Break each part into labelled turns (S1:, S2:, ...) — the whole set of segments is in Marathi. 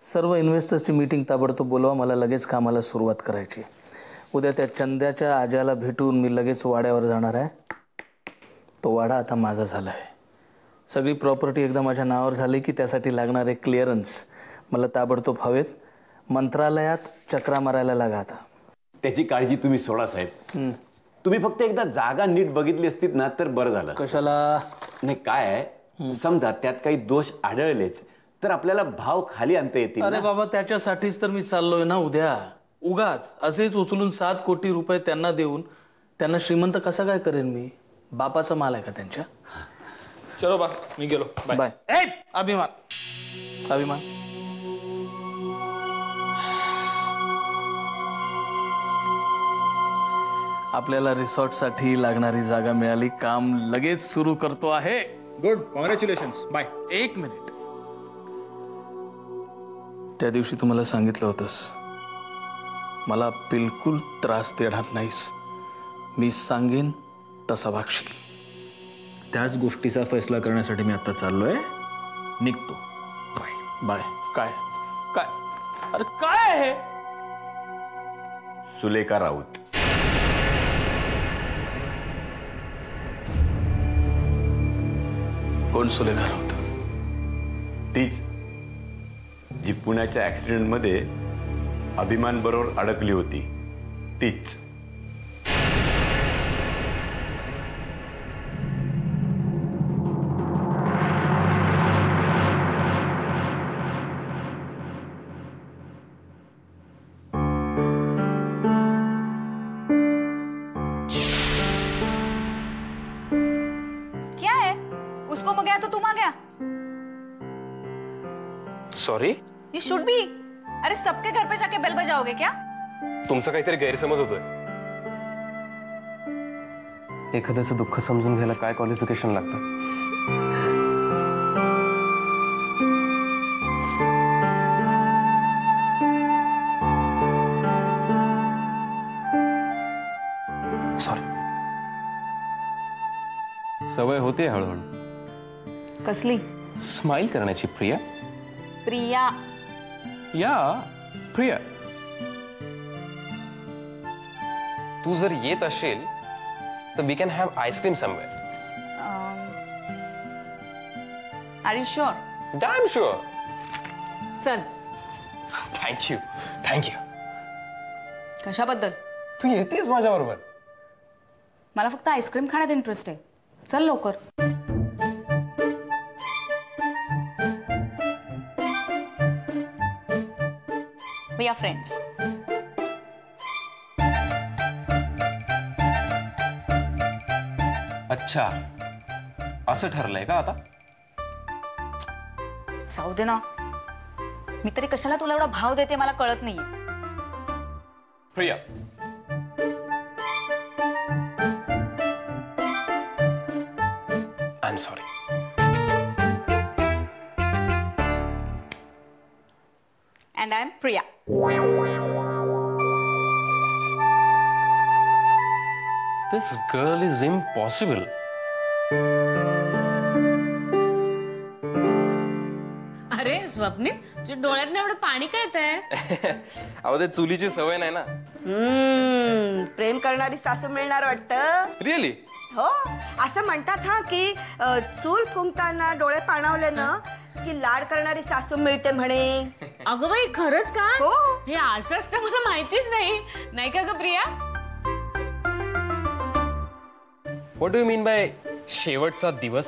S1: सर्व इन्व्हेस्टर्सची मीटिंग ताबडतोब बोलवा, मला लगेच कामाला सुरुवात करायची. उद्या त्या चंद्याच्या आज्याला भेटून मी लगेच वाड्यावर जाणार आहे. तो वाडा आता माझा झाला आहे. सगळी प्रॉपर्टी एकदा माझ्या नावावर झाली की त्यासाठी लागणारे क्लिअरन्स मला ताबडतोब हवेत. मंत्रालयात चक्रा मारायला लागा आता.
S2: त्याची काळजी तुम्ही सोडा साहेब. तुम्ही फक्त एकदा जागा नीट बघितली असतीत ना तर बरं झालं.
S1: कशाला? नाही
S2: काय आहे, समजा त्यात काही दोष आढळलेच तर आपल्याला भाव खाली आणता येतील.
S1: अरे बाबा, त्याच्यासाठीच तर मी चाललोय ना उद्या. उगाच असेच उचलून 7 कोटी रुपये त्यांना देऊन त्यांना श्रीमंत कसा काय करेन मी? बापाचा माल आहे का त्यांच्या?
S3: चलो बा, मी गेलो.
S1: बाय. अभिमान अभिमान. आपल्याला रिसॉर्टसाठी लागणारी जागा मिळाली. काम लगेच सुरू करतो आहे.
S3: Good, congratulations. बाय.
S1: 1 मिनिट. त्या दिवशी तुम्हाला सांगितलं होतंस मला बिलकुल त्रास देणार नाहीस. मी सांगेन तसा वागशील.
S3: त्याच गोष्टीचा फैसला करण्यासाठी मी आता चाललोय. निघतो. बाय.
S1: बाय. काय काय? अरे काय आहे?
S2: सुलेखा राऊत.
S1: कोण सुलेखा राऊत?
S2: तीच जी पुण्याच्या ऍक्सिडेंटमध्ये अभिमान बरोबर अडकली होती. तीच.
S4: उसको हो गया तो तुम आ गया.
S5: सॉरी.
S4: You should be. अरे सबके घर पे जाके बेल बजाओगे क्या?
S5: तुमचा काहीतरी गैरसमज होतोय. एखाद्याचं दुःख समजून घ्यायला काय क्वालिफिकेशन लागतं? सॉरी. सवय होते हळूहळू.
S4: कसली?
S5: स्माइल करण्याची. प्रिया.
S4: प्रिया.
S5: या प्रिया, तू जर येत असेल तर we can have ice cream somewhere.
S4: Are you sure?
S5: Damn sure.
S4: चल.
S5: थँक्यू. थँक्यू.
S4: कशाबद्दल?
S5: तू येतेस माझ्या बरोबर.
S4: मला फक्त आईस्क्रीम खाण्यात इंटरेस्ट आहे. चल लवकर. We are friends.
S5: अच्छा, असं ठरलंय का आता?
S4: जाऊ दे ना. मी तरी कशाला तुला एवढा भाव देते मला कळत नाहीये.
S5: Priya, I am sorry.
S4: And I'm Priya.
S5: This girl is impossible.
S6: अरे स्वप्नील, तुझ्या डोळ्यातनं एवढं पाणी काय येतंय?
S5: अहो ते चुलीची सवय नाही ना.
S7: प्रेम करणारी सासू मिळणार वाटतं.
S5: रिअली?
S7: हो, असं म्हणतात हा की चूल फुंकताना डोळे पाणावले ना की लाड करणारी सासू मिळते म्हणे.
S6: अगं बाई, खरंच का?
S7: हो.
S6: हे असंच तर मला माहितीच नाही. नाही का ग Priya?
S5: What do you mean by शेवटचा दिवस?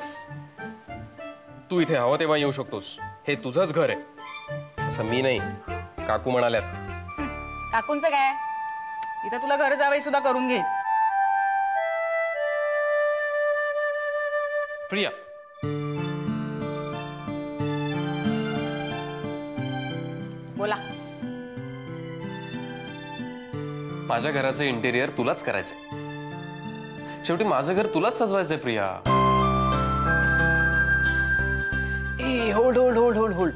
S5: तू इथे हवं तेव्हा येऊ शकतोस. हे तुझंच घर आहे. असं मी नाही, काकू म्हणाल्यात.
S4: काकूंचं काय? इथं तुला घर जावई सुद्धा करून घे.
S5: प्रिया,
S4: बोला.
S5: माझ्या घराचं इंटेरियर तुलाच करायचंय. शेवटी माझं घर तुलाच सजवायचंय प्रिया. ए hold hold hold hold hold.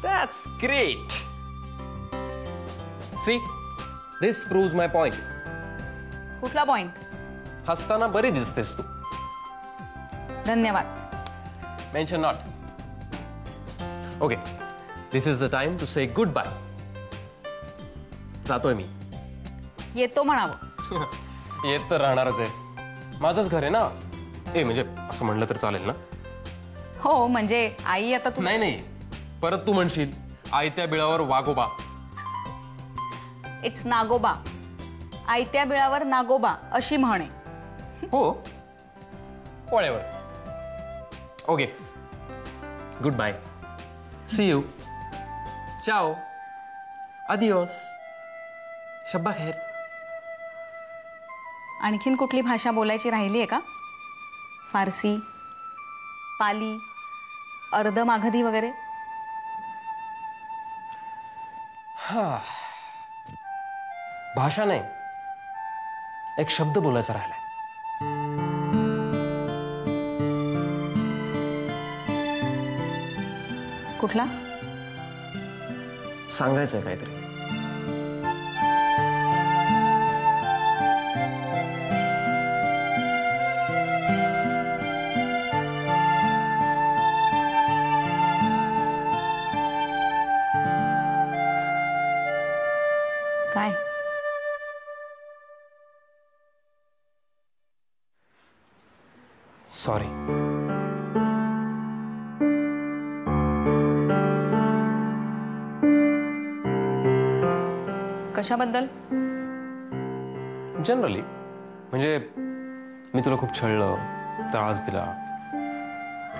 S5: That's great. See, this proves my point.
S4: कुठला पॉइंट?
S5: हसताना बरी दिसतेस तू.
S4: धन्यवाद.
S5: Mention not. Okay, this is the time to say goodbye. जातोय मी.
S4: येतो म्हणावं.
S5: येत तर राहणारच आहे. माझंच घर आहे ना. म्हणजे असं म्हणलं तर चालेल ना?
S4: हो, म्हणजे आई आता तू.
S5: नाही, परत तू म्हणशील आयत्या बिळावर वागोबा.
S4: इट्स नागोबा. आयत्या बिळावर नागोबा अशी म्हणे.
S5: हो, वळेवर. Okay, goodbye. See you. Ciao. Adios. शब्बा खैर.
S4: आणखीन कुठली भाषा बोलायची राहिली आहे का? फारसी, पाली, अर्धमागधी वगैरे?
S5: भाषा नाही, एक शब्द बोलायचा राहिलाय.
S4: कुठला?
S5: सांगायचंय काहीतरी.
S4: काय?
S5: सॉरी.
S4: कशाबद्दल?
S5: जनरली, म्हणजे मी तुला खूप छळलं, त्रास दिला.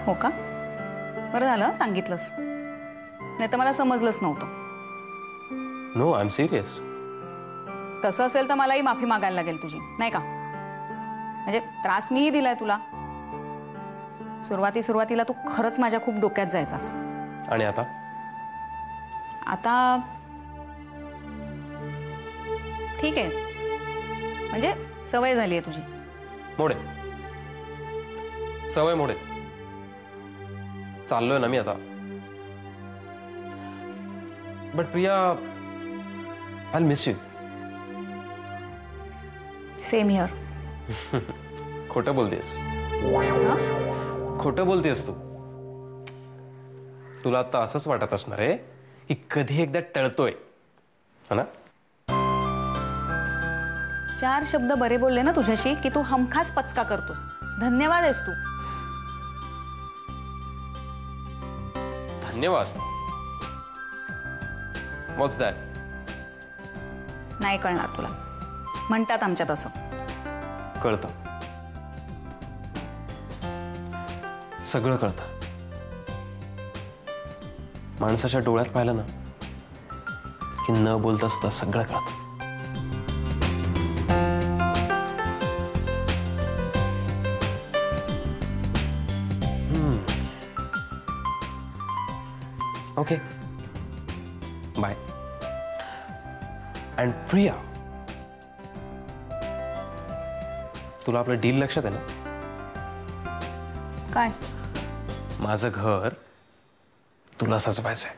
S4: हो का? बरं झालं सांगितलंस, नाही तर मला समजलंच नव्हतं.
S5: No, I am serious.
S4: तसं असेल तर मलाही माफी मागायला लागेल तुझी, नाही का? म्हणजे त्रास मीही दिलाय तुला. सुरुवातीला तू खरंच माझ्या खूप डोक्यात जायचास.
S5: आणि आता?
S4: आता ठीक आहे, म्हणजे सवय झाली आहे तुझी.
S5: मोडे, सवय मोडे. चाललोय ना मी आता. But Priya, I miss you.
S4: Same here.
S5: खोटं बोलतेस. खोटं बोलतेस तू. तुला आता असंच वाटत असणार आहे की कधी एकदा टळतोय, है ना?
S4: 4 शब्द बरे बोलले ना तुझ्याशी की तू हमखास पचका करतोस. धन्यवाद आहेस तू.
S5: धन्यवाद. व्हॉट्स दॅट?
S4: नाही कळणार तुला. म्हणतात आमच्यात असं.
S5: कळतं, सगळं कळतं. माणसाच्या डोळ्यात पाहिलं ना की न बोलता सुद्धा सगळं कळतं. Okay, bye. अँड प्रिया, तुला आपलं डील लक्षात आहे ना?
S4: काय?
S5: माझं घर तुला सजवायचंय.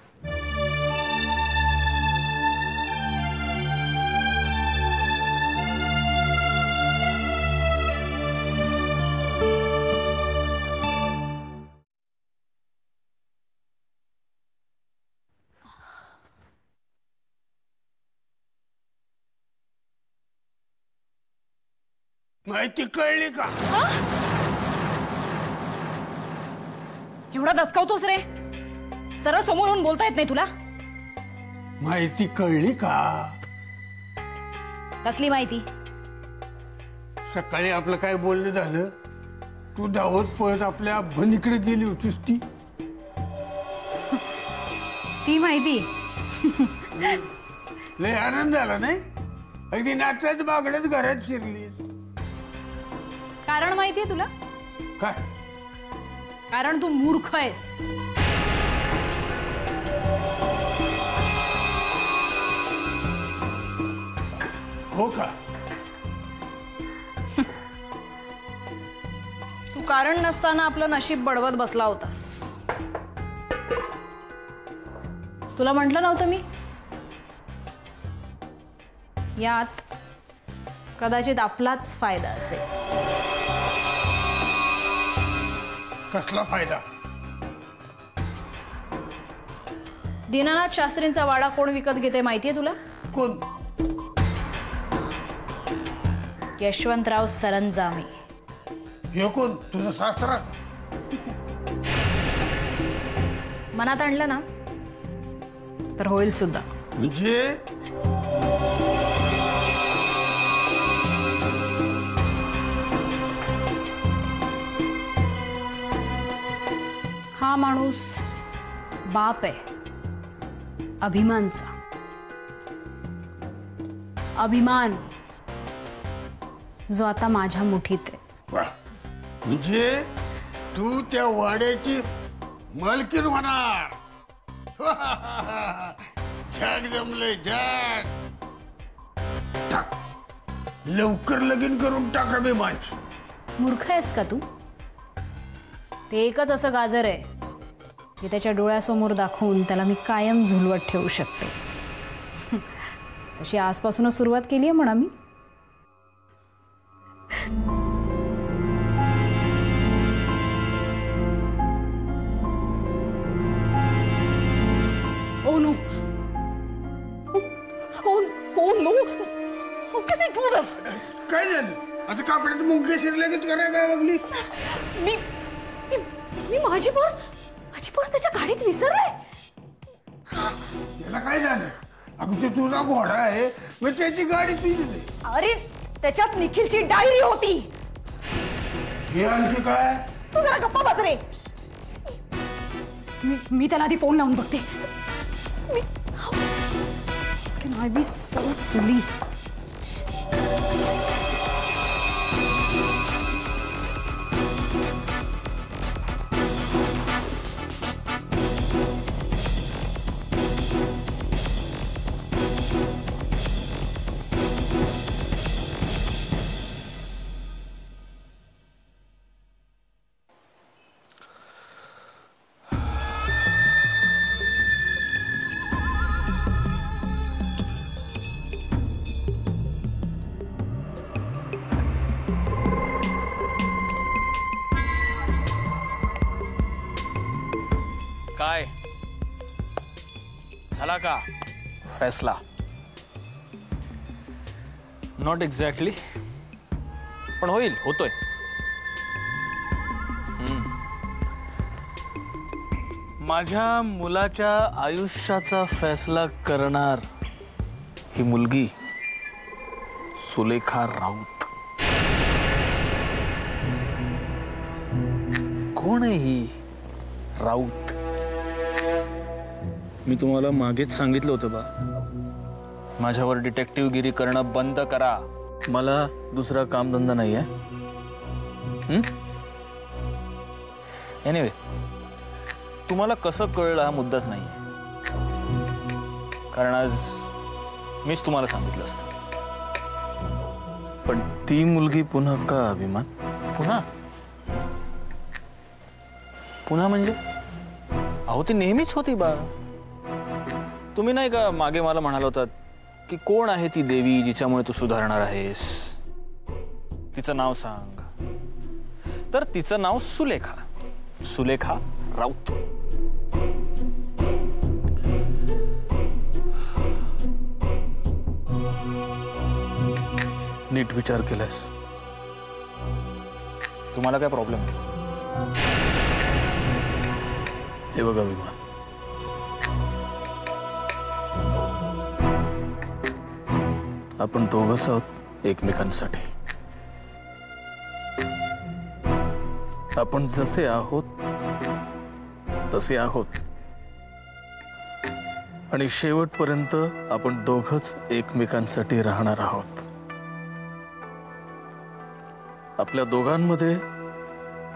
S8: माहिती कळली का?
S4: एवढा दचकावतोस रे? सरळ समोरून बोलता येत नाही तुला?
S8: माहिती कळली का?
S4: कसली माहिती?
S8: सकाळी आपलं काय बोलणं झालं, तू धावत पळत आपल्या बहिणीकडे गेली होतीस ती
S4: माहिती?
S8: लय आनंद झाला नाही? अगदी नाचत बागडत घरात शिरली.
S4: कारण माहितीये तुला?
S8: काय?
S4: कारण तू मूर्ख आहेस.
S8: हो का?
S9: तू कारण नसताना आपलं नशीब बडवत बसला होतास. तुला म्हटलं नव्हतं मी? यात कदाचित आपलाच फायदा असेल.
S8: कसला फायदा?
S9: दीनानाथ शास्त्रींचा वाडा कोण विकत घेते माहितीये तुला?
S8: कोण?
S9: यशवंतराव सरंजामे.
S8: हे कोण? तुझा सासरा?
S9: मनात आणलं ना तर होईल सुद्धा.
S8: म्हणजे
S9: हा माणूस बाप आहे, अभिमानचा. अभिमान जो आता माझ्या मुठीत आहे.
S8: वा. म्हणजे तू त्या वाड्याची मालकीण होणार. जग जमले जग. टाक, लवकर लगीन करून टाका बे माझ.
S9: मूर्ख आहेस का तू? ते एकच असं गाजर आहे की त्याच्या डोळ्यासमोर दाखवून त्याला मी कायम झुलवत ठेवू शकते. तशी आजपासूनच सुरुवात केली आहे म्हणा मी. Oh no! Oh no! How can I do this?
S8: काय झालं? आता कापड्यात मुंगे शिरल्यागत करायला लागली.
S9: मी माझी पर्स त्याच्या गाडीत विसरले.
S8: याला काय झालं? अगं ते तुझा घोडा आहे, मग त्याची गाडी तुझी नाही.
S9: अरे त्याच्यात निखिलची डायरी होती.
S8: हे आणखी काय?
S9: तू जरा गप्पा बस रे. मी त्याला आधी फोन लावून बघते. Can I be so silly?
S1: काय झाला का फैसला?
S3: नॉट एक्झॅक्टली, पण होईल, होतोय.
S1: माझ्या मुलाच्या आयुष्याचा फैसला करणार ही मुलगी सुलेखा राऊत. कोण आहे ही राऊत?
S3: मी तुम्हाला मागेच सांगितलं होतं बा, माझ्यावर डिटेक्टिव्हगिरी करणं बंद करा.
S1: मला दुसरा कामधंदा नाही आहे.
S3: एनिवे, तुम्हाला कसं कळलं हा मुद्दाच नाही, कारण आज मीच तुम्हाला सांगितलं असतं.
S1: पण ती मुलगी पुन्हा का अभिमान?
S3: पुन्हा म्हणजे? अहो ती नेहमीच होती बा. तुम्ही नाही का मागे मला म्हणाला होतात की कोण आहे ती देवी जिच्यामुळे तू सुधारणार आहेस, तिचं नाव सांग. तर तिचं नाव सुलेखा, सुलेखा राऊत.
S1: नीट विचार केलास?
S3: तुम्हाला काय प्रॉब्लेम?
S1: हे बघ अभिमान, आपण दोघंच आहोत एकमेकांसाठी. आपण जसे आहोत तसे आहोत आणि शेवटपर्यंत आपण दोघंच एकमेकांसाठी राहणार आहोत. आपल्या दोघांमध्ये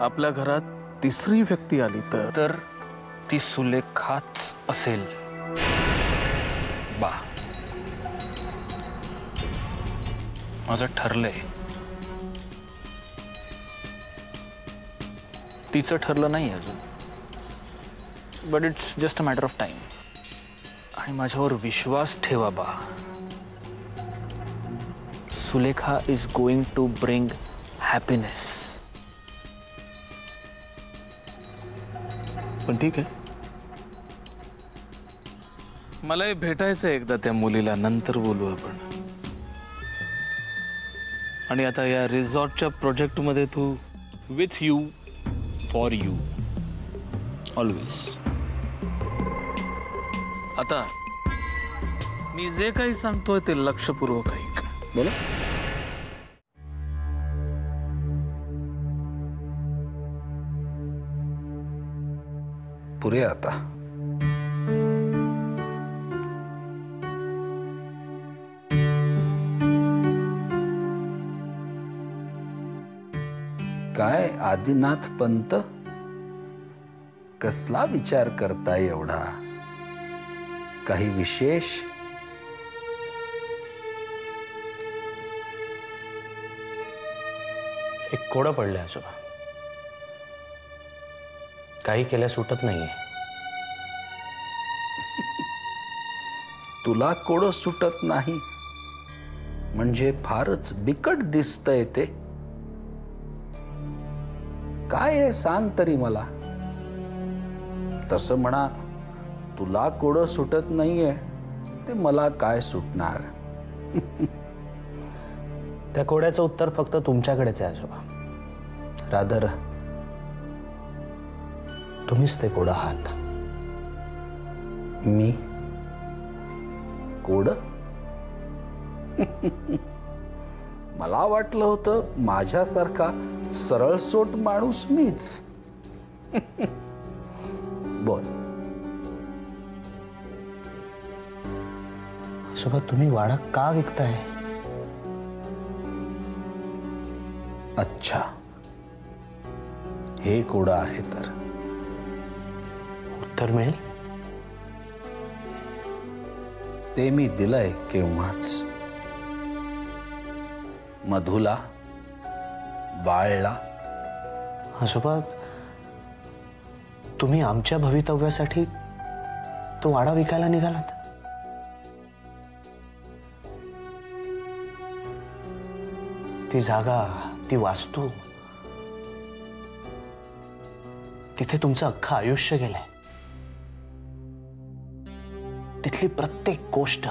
S1: आपल्या घरात तिसरी व्यक्ती आली तर
S3: ती सुलेखाच असेल बा. माझं ठरलंय. तिचं ठरलं नाही अजून, but it's just a matter of time. आणि माझ्यावर विश्वास ठेवा बा, Sulekha is going to bring happiness.
S1: पण ठीक आहे, मलाही भेटायचं एकदा त्या मुलीला, नंतर बोलू आपण. आणि आता या रिसॉर्टच्या प्रोजेक्टमध्ये तू
S3: with you for you always.
S1: आता मी जे काही सांगतोय ते लक्षपूर्वक ऐक.
S3: बोला.
S10: पुरे आता काय आदिनाथ पंत, कसला विचार करताय एवढा? काही विशेष?
S11: एक कोडं पडलंय आजोबा, काही केल्या सुटत नाहीये.
S10: तुला कोडं सुटत नाही म्हणजे फारच बिकट दिसतंय ते. काय आहे सांग तरी मला. तसं म्हणा, तुला कोडं सुटत नाहीये ते मला काय सुटणार?
S11: त्या कोड्याचं उत्तर फक्त तुमच्याकडेच आहे आजोबा. रादर तुम्हीच ते कोडं आहात.
S10: मी कोड? मला वाटलं होतं माझ्यासारखा सरळसोट माणूस मीच. बोल.
S11: आजोबा, तुम्ही वाडा का विकताय?
S10: अच्छा, हे कोडं आहे तर
S11: उत्तर मिळेल.
S10: ते मी दिलंय केव्हाच. मधुला, बाळला.
S11: आजोबा, तुम्ही आमच्या भवितव्यासाठी तो वाडा विकायला निघालात? ती जागा, ती वास्तू, तिथे तुमचं अख्खं आयुष्य गेलंय. तिथली प्रत्येक गोष्ट.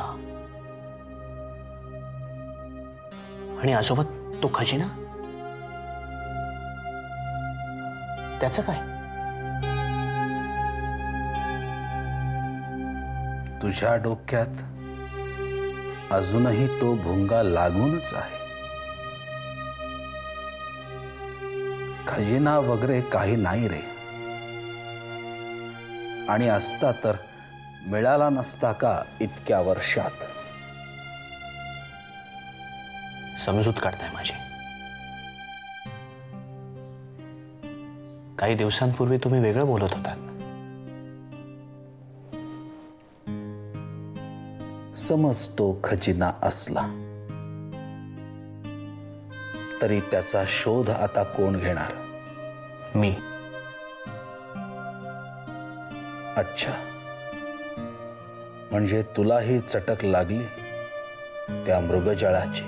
S11: आणि आजोबा, तो खजिना, त्याचं काय?
S10: तुझ्या डोक्यात अजूनही तो भुंगा लागूनच आहे. खजिना वगैरे काही नाही रे. आणि असता तर मिळाला नसता का इतक्या वर्षात?
S11: समजूत काढताय माझी. काही दिवसांपूर्वी तुम्ही वेगळं बोलत होतात.
S10: समज तो खजिना असला तरी त्याचा शोध आता कोण घेणार?
S11: मी.
S10: अच्छा, म्हणजे तुलाही चटक लागली त्या मृगजळाची?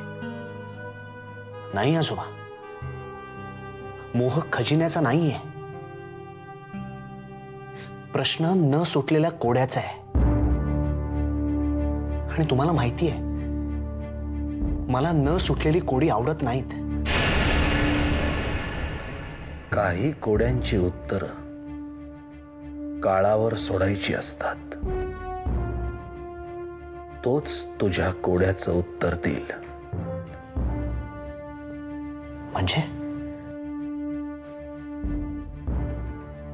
S11: नाही आजोबा, मोह खजिन्याचा नाहीये. प्रश्न न सुटलेल्या कोड्याचा आहे. आणि तुम्हाला माहिती आहे, मला न सुटलेली कोडी आवडत नाहीत.
S10: काही कोड्यांची उत्तरं काळावर सोडायची असतात. तोच तुझ्या कोड्याचं उत्तर देईल.
S11: म्हणजे?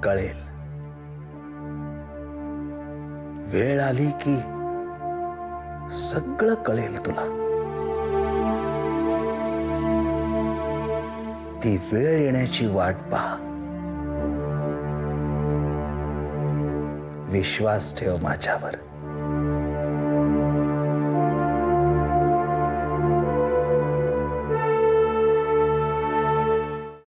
S10: कळेल. वेळ आली की सगळं कळेल तुला. ती वेळ येण्याची वाट पहा. विश्वास ठेव माझ्यावर.